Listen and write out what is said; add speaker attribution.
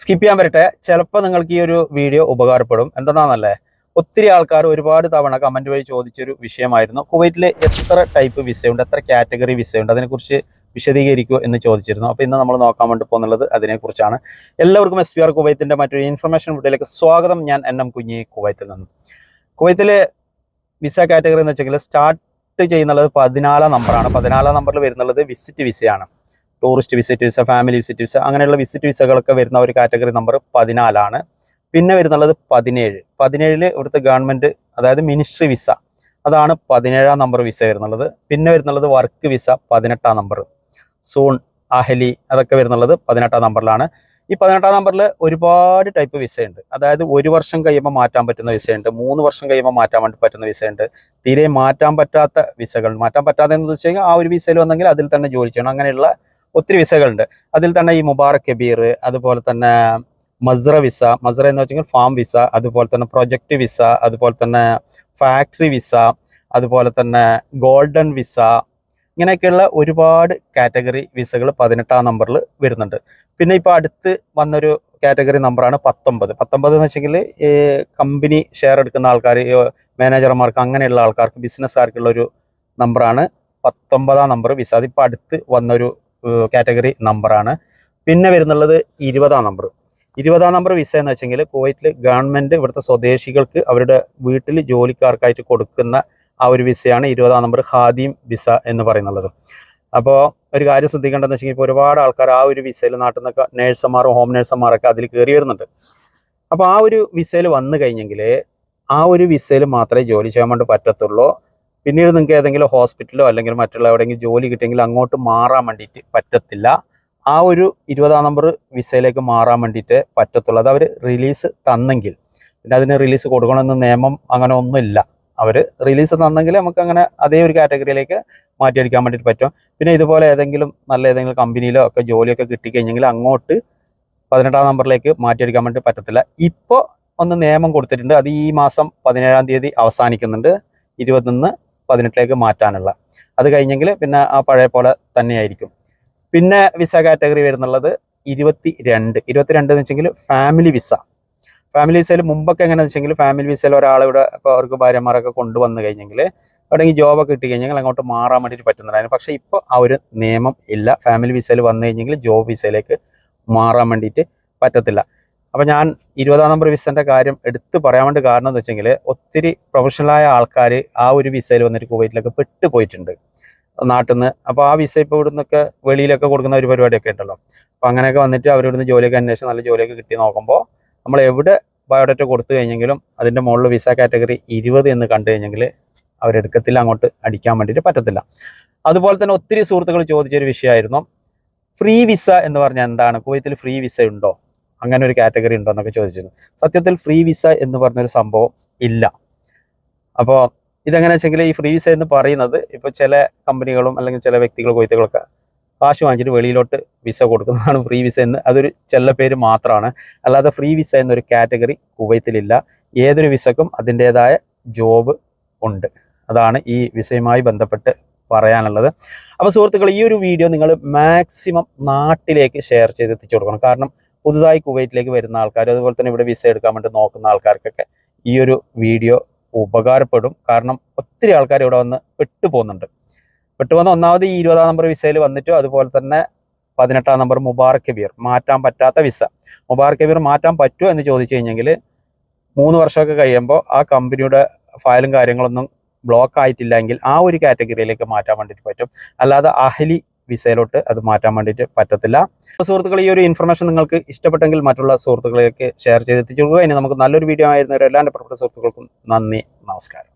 Speaker 1: Skip ചെയ്യാൻ പറ്റട്ടെ. ചിലപ്പോൾ നിങ്ങൾക്ക് ഈ ഒരു വീഡിയോ ഉപകാരപ്പെടും. എന്താണെന്നല്ലേ, ഒത്തിരി ആൾക്കാർ ഒരുപാട് തവണ കമന്റ് വഴി ചോദിച്ചൊരു വിഷയമായിരുന്നു, കുവൈറ്റിൽ എത്ര ടൈപ്പ് വിസയുണ്ട്, എത്ര കാറ്റഗറി വിസയുണ്ട്, അതിനെക്കുറിച്ച് വിശദീകരിക്കുമോ എന്ന് ചോദിച്ചിരുന്നു. അപ്പോൾ ഇന്ന് നമ്മൾ നോക്കാൻ വേണ്ടി പോകുന്നത് അതിനെക്കുറിച്ചാണ്. എല്ലാവർക്കും SPR കുവൈത്തിൻ്റെ മറ്റൊരു ഇൻഫർമേഷൻ വീഡിയോയിലേക്ക് സ്വാഗതം. ഞാൻ NM കുഞ്ഞി, കുവൈത്തിൽ നിന്നും. കുവൈത്തിലെ വിസ കാറ്റഗറി എന്ന് വെച്ചെങ്കിൽ സ്റ്റാർട്ട് ചെയ്യുന്നത് 14 നമ്പറാണ്. 14 നമ്പറിൽ വരുന്നുള്ളത് വിസിറ്റ് വിസയാണ്. Tourist visit visa, family visit visa, അങ്ങനെയുള്ള വിസിറ്റ് വിസകളൊക്കെ വരുന്ന ഒരു കാറ്റഗറി നമ്പർ 14 പിന്നെ വരുന്നുള്ളത് 17 ഇവിടുത്തെ ഗവൺമെൻറ്, അതായത് മിനിസ്ട്രി വിസ, അതാണ് 17 നമ്പർ വിസ വരുന്നുള്ളത്. പിന്നെ വരുന്നുള്ളത് വർക്ക് വിസ 18 നമ്പർ, സൂൺ, അഹലി, അതൊക്കെ വരുന്നുള്ളത് 18 നമ്പറിലാണ്. ഈ 18 നമ്പറിൽ ഒരുപാട് ടൈപ്പ് വിസയുണ്ട്. അതായത് 1 വർഷം കഴിയുമ്പോൾ മാറ്റാൻ പറ്റുന്ന വിസയുണ്ട്, 3 വർഷം കഴിയുമ്പോൾ മാറ്റാൻ വേണ്ടി പറ്റുന്ന വിസയുണ്ട്, തീരെ മാറ്റാൻ പറ്റാത്ത വിസകൾ. മാറ്റാൻ പറ്റാതെ എന്ന് വെച്ച് കഴിഞ്ഞാൽ ആ ഒരു വിസയിൽ വന്നെങ്കിൽ അതിൽ തന്നെ ജോലി ചെയ്യണം. അങ്ങനെയുള്ള ഒത്തിരി വിസകളുണ്ട്. അതിൽ തന്നെ ഈ മുബാറക് കബീർ, അതുപോലെ തന്നെ മസ്ര വിസ, മസ്ര എന്ന് വെച്ചെങ്കിൽ ഫാം വിസ, അതുപോലെ തന്നെ പ്രൊജക്റ്റ് വിസ, അതുപോലെ തന്നെ ഫാക്ടറി വിസ, അതുപോലെ തന്നെ ഗോൾഡൻ വിസ, ഇങ്ങനെയൊക്കെയുള്ള ഒരുപാട് കാറ്റഗറി വിസകൾ 18 നമ്പറിൽ വരുന്നുണ്ട്. പിന്നെ ഇപ്പോൾ അടുത്ത് വന്നൊരു കാറ്റഗറി നമ്പറാണ് 19 എന്ന് വെച്ചെങ്കിൽ കമ്പനി ഷെയർ എടുക്കുന്ന ആൾക്കാർ, മാനേജർമാർക്ക്, അങ്ങനെയുള്ള ആൾക്കാർക്ക്, ബിസിനസ്സുകാർക്കുള്ള ഒരു നമ്പറാണ് 19 നമ്പർ വിസ. അതിപ്പോൾ അടുത്ത് വന്നൊരു കാറ്റഗറി നമ്പറാണ്. പിന്നെ വരുന്നുള്ളത് 20 നമ്പർ വിസ എന്ന് വെച്ചെങ്കിൽ കുവൈറ്റിൽ ഗവൺമെൻറ് ഇവിടുത്തെ സ്വദേശികൾക്ക് അവരുടെ വീട്ടിൽ ജോലിക്കാർക്കായിട്ട് കൊടുക്കുന്ന ആ ഒരു വിസയാണ് 20 നമ്പർ ഖാദിം വിസ എന്ന് പറയുന്നുള്ളത്. അപ്പോൾ ഒരു കാര്യം ശ്രദ്ധിക്കേണ്ടതെന്ന് വെച്ചെങ്കിൽ ഇപ്പോൾ ഒരുപാട് ആൾക്കാർ ആ ഒരു വിസയിൽ നാട്ടിൽ നിന്നൊക്കെ നേഴ്സുമാരും ഹോം നേഴ്സുമാരൊക്കെ അതിൽ കയറി വരുന്നുണ്ട്. അപ്പോൾ ആ ഒരു വിസയിൽ വന്നു കഴിഞ്ഞെങ്കിൽ ആ ഒരു വിസയിൽ മാത്രമേ ജോലി ചെയ്യാൻ വേണ്ടി പറ്റത്തുള്ളൂ. പിന്നീട് നിങ്ങൾക്ക് ഏതെങ്കിലും ഹോസ്പിറ്റലോ അല്ലെങ്കിൽ മറ്റുള്ള എവിടെയെങ്കിലും ജോലി കിട്ടിയെങ്കിൽ അങ്ങോട്ട് മാറാൻ വേണ്ടിയിട്ട് പറ്റത്തില്ല. ആ ഒരു 20 നമ്പർ വിസയിലേക്ക് മാറാൻ വേണ്ടിയിട്ട് പറ്റത്തുള്ളൂ. അത് അവർ റിലീസ് തന്നെങ്കിൽ, പിന്നെ അതിന് റിലീസ് കൊടുക്കണമെന്ന് നിയമം അങ്ങനെ ഒന്നുമില്ല. അവർ റിലീസ് തന്നെങ്കിൽ നമുക്ക് അങ്ങനെ അതേ ഒരു കാറ്റഗറിയിലേക്ക് മാറ്റിയെടുക്കാൻ വേണ്ടിയിട്ട് പറ്റും. പിന്നെ ഇതുപോലെ നല്ല ഏതെങ്കിലും കമ്പനിയിലോ ഒക്കെ ജോലിയൊക്കെ കിട്ടിക്കഴിഞ്ഞെങ്കിൽ അങ്ങോട്ട് 18 നമ്പറിലേക്ക് മാറ്റിയെടുക്കാൻ വേണ്ടി പറ്റത്തില്ല. ഇപ്പോൾ ഒന്ന് നിയമം കൊടുത്തിട്ടുണ്ട്, അത് ഈ മാസം 17-ാം തീയതി അവസാനിക്കുന്നുണ്ട്, 20 18 മാറ്റാനുള്ള. അത് കഴിഞ്ഞെങ്കിൽ പിന്നെ ആ പഴയ പോലെ തന്നെയായിരിക്കും. പിന്നെ വിസ കാറ്റഗറി വരുന്നുള്ളത് 22 എന്ന് വെച്ചെങ്കിൽ ഫാമിലി വിസ. ഫാമിലി വിസയിൽ മുമ്പൊക്കെ എങ്ങനെയാണെന്ന് വെച്ചെങ്കിൽ ഫാമിലി വിസയിൽ ഒരാളിവിടെ ഇപ്പോൾ അവർക്ക് ഭാര്യമാരൊക്കെ കൊണ്ടുവന്നു കഴിഞ്ഞെങ്കിൽ എവിടെയെങ്കിൽ ജോബൊക്കെ കിട്ടി കഴിഞ്ഞെങ്കിൽ അങ്ങോട്ട് മാറാൻ വേണ്ടിയിട്ട് പറ്റുന്നതായിരുന്നു. പക്ഷേ ഇപ്പോൾ ആ ഒരു നിയമം ഇല്ല. ഫാമിലി വിസയിൽ വന്നു കഴിഞ്ഞെങ്കിൽ ജോബ് വിസയിലേക്ക് മാറാൻ വേണ്ടിയിട്ട് പറ്റത്തില്ല. അപ്പോൾ ഞാൻ 20 നമ്പർ വിസൻ്റെ കാര്യം എടുത്ത് പറയാൻ വേണ്ടി കാരണം എന്ന് വെച്ചെങ്കിൽ ഒത്തിരി പ്രൊഫഷണലായ ആൾക്കാർ ആ ഒരു വിസയിൽ വന്നിട്ട് കുവൈറ്റിലൊക്കെ പെട്ടുപോയിട്ടുണ്ട് നാട്ടിൽ നിന്ന്. അപ്പോൾ ആ വിസ ഇപ്പോൾ ഇവിടെ നിന്നൊക്കെ വെളിയിലൊക്കെ കൊടുക്കുന്ന ഒരു പരിപാടിയൊക്കെ ഉണ്ടല്ലോ. അപ്പോൾ അങ്ങനെയൊക്കെ വന്നിട്ട് അവരിവിടുന്ന് ജോലിയൊക്കെ അന്വേഷിച്ച് നല്ല ജോലിയൊക്കെ കിട്ടി നോക്കുമ്പോൾ നമ്മൾ എവിടെ ബയോഡേറ്റ കൊടുത്തു കഴിഞ്ഞെങ്കിലും അതിൻ്റെ മുകളിൽ വിസ കാറ്റഗറി 20 എന്ന് കണ്ടു കഴിഞ്ഞെങ്കിൽ അവരെടുക്കത്തില്ല, അങ്ങോട്ട് അടിക്കാൻ വേണ്ടിയിട്ട് പറ്റത്തില്ല. അതുപോലെ തന്നെ ഒത്തിരി സുഹൃത്തുക്കൾ ചോദിച്ചൊരു വിഷയമായിരുന്നു ഫ്രീ വിസ എന്ന് പറഞ്ഞാൽ എന്താണ്, കുവൈത്തിൽ ഫ്രീ വിസ ഉണ്ടോ, അങ്ങനെ ഒരു കാറ്റഗറി ഉണ്ടോ എന്നൊക്കെ ചോദിച്ചിരുന്നു. സത്യത്തിൽ ഫ്രീ വിസ എന്ന് പറഞ്ഞൊരു സംഭവം ഇല്ല. അപ്പോൾ ഇതെങ്ങനെ വെച്ചെങ്കിൽ ഈ ഫ്രീ വിസ എന്ന് പറയുന്നത് ഇപ്പോൾ ചില കമ്പനികളും അല്ലെങ്കിൽ ചില വ്യക്തികളും കുവൈത്തുകളൊക്കെ കാശ് വാങ്ങിച്ചിട്ട് വെളിയിലോട്ട് വിസ കൊടുക്കുന്നതാണ് ഫ്രീ വിസ എന്ന്. അതൊരു ചെല്ല പേര് മാത്രമാണ്. അല്ലാതെ ഫ്രീ വിസ എന്നൊരു കാറ്റഗറി കുവൈത്തിലില്ല. ഏതൊരു വിസക്കും അതിൻ്റേതായ ജോബ് ഉണ്ട്. അതാണ് ഈ വിസയുമായി ബന്ധപ്പെട്ട് പറയാനുള്ളത്. അപ്പോൾ സുഹൃത്തുക്കൾ, ഈ ഒരു വീഡിയോ നിങ്ങൾ മാക്സിമം നാട്ടിലേക്ക് ഷെയർ ചെയ്ത് എത്തിച്ചു കൊടുക്കണം. കാരണം പുതുതായി കുവൈറ്റിലേക്ക് വരുന്ന ആൾക്കാർ, അതുപോലെ തന്നെ ഇവിടെ വിസ എടുക്കാൻ വേണ്ടി നോക്കുന്ന ആൾക്കാർക്കൊക്കെ ഈ ഒരു വീഡിയോ ഉപകാരപ്പെടും. കാരണം ഒത്തിരി ആൾക്കാർ ഇവിടെ വന്ന് പെട്ടുപോകുന്നുണ്ട്. പെട്ടുപോകുന്ന ഒന്നാമത് ഈ 20 നമ്പർ വിസയിൽ വന്നിട്ടും, അതുപോലെ തന്നെ 18 നമ്പർ മുബാറക് കബീർ മാറ്റാൻ പറ്റാത്ത വിസ. മുബാറക് കബീർ മാറ്റാൻ പറ്റുമോ എന്ന് ചോദിച്ചു കഴിഞ്ഞെങ്കിൽ 3 വർഷമൊക്കെ കഴിയുമ്പോൾ ആ കമ്പനിയുടെ ഫയലും കാര്യങ്ങളൊന്നും ബ്ലോക്ക് ആയിട്ടില്ലെങ്കിൽ ആ ഒരു കാറ്റഗറിയിലേക്ക് മാറ്റാൻ വേണ്ടിയിട്ട് പറ്റും. അല്ലാതെ അഹലി വിസയിലോട്ട് അത് മാറ്റാൻ വേണ്ടിയിട്ട് പറ്റത്തില്ല. സുഹൃത്തുക്കൾ, ഈ ഒരു ഇൻഫർമേഷൻ നിങ്ങൾക്ക് ഇഷ്ടപ്പെട്ടെങ്കിൽ മറ്റുള്ള സുഹൃത്തുക്കളിലേക്ക് ഷെയർ ചെയ്ത് എത്തിച്ചു കൊടുക്കുക. ഇനി നമുക്ക് നല്ലൊരു വീഡിയോ ആയിരുന്നവരെല്ലാം എൻ്റെ പ്രിയപ്പെട്ട സുഹൃത്തുക്കൾക്കും നന്ദി, നമസ്കാരം.